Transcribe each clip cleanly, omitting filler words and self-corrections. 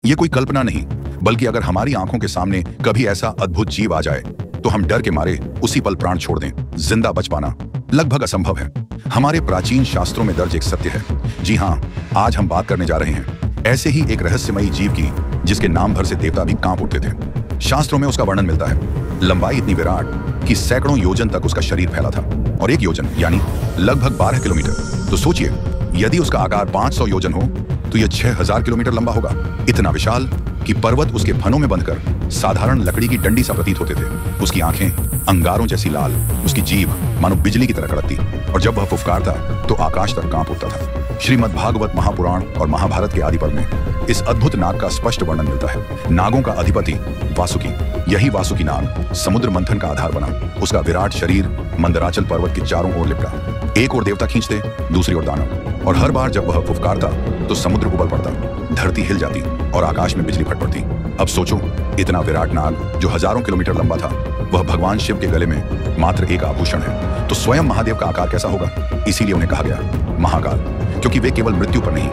ये कोई कल्पना नहीं, बल्कि अगर हमारी आंखों के सामने कभी ऐसा अद्भुत जीव आ जाए तो हम डर के मारे उसी पल प्राण छोड़ दें। जिंदा बच पाना लगभग असंभव है। हमारे प्राचीन शास्त्रों में दर्ज एक सत्य है। जी हाँ, आज हम बात करने जा रहे हैं ऐसे ही एक रहस्यमयी जीव की, जिसके नाम भर से देवता भी कांप उठते थे। शास्त्रों में उसका वर्णन मिलता है। लंबाई इतनी विराट कि सैकड़ों योजन तक उसका शरीर फैला था, और एक योजन यानी लगभग 12 किलोमीटर। तो सोचिए, यदि उसका आकार 500 योजन हो तो यह 6000 किलोमीटर लंबा होगा। इतना विशाल कि पर्वत उसके फनों में बंधकर साधारण लकड़ी की डंडी सा प्रतीत होते थे। उसकी आंखें अंगारों जैसी लाल, उसकी जीभ मानो बिजली की तरह कड़कती, और जब वह फुफकारता तो आकाश तक कांप उठता था। श्रीमद् भागवत महापुराण और महाभारत के आदि पर्व में इस अद्भुत नाग का स्पष्ट वर्णन मिलता है। नागों का अधिपति वासुकी, यही वासुकी नाग समुद्र मंथन का आधार बना। उसका विराट शरीर मंदराचल पर्वत के चारों ओर लिपटा। एक ओर देवता खींचते, दूसरी ओर दानव, और हर बार जब वह फुफकारता तो समुद्र उबल पड़ता, धरती हिल जाती और आकाश में बिजली फट पड़ती। अब सोचो, इतना विराट नाग जो हजारों किलोमीटर लंबा था, वह भगवान शिव के गले में मात्र एक आभूषण है, तो स्वयं महादेव का आकार कैसा होगा? इसीलिए उन्हें कहा गया महाकाल, क्योंकि वे केवल मृत्यु पर नहीं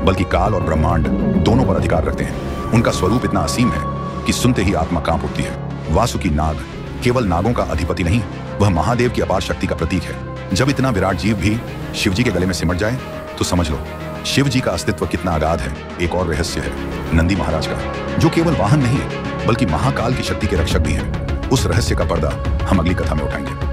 बल्कि काल और ब्रह्मांड दोनों पर अधिकार रखते हैं। उनका स्वरूप इतना असीम है कि सुनते ही आत्मा कांप उठती है। वासुकी नाग केवल नागों का अधिपति नहीं, वह महादेव की अपार शक्ति का प्रतीक है। जब इतना विराट जीव भी शिव जी के गले में सिमट जाए तो समझ लो शिव जी का अस्तित्व कितना अगाध है। एक और रहस्य है नंदी महाराज का, जो केवल वाहन नहीं बल्कि महाकाल की शक्ति के रक्षक भी हैं। उस रहस्य का पर्दा हम अगली कथा में उठाएंगे।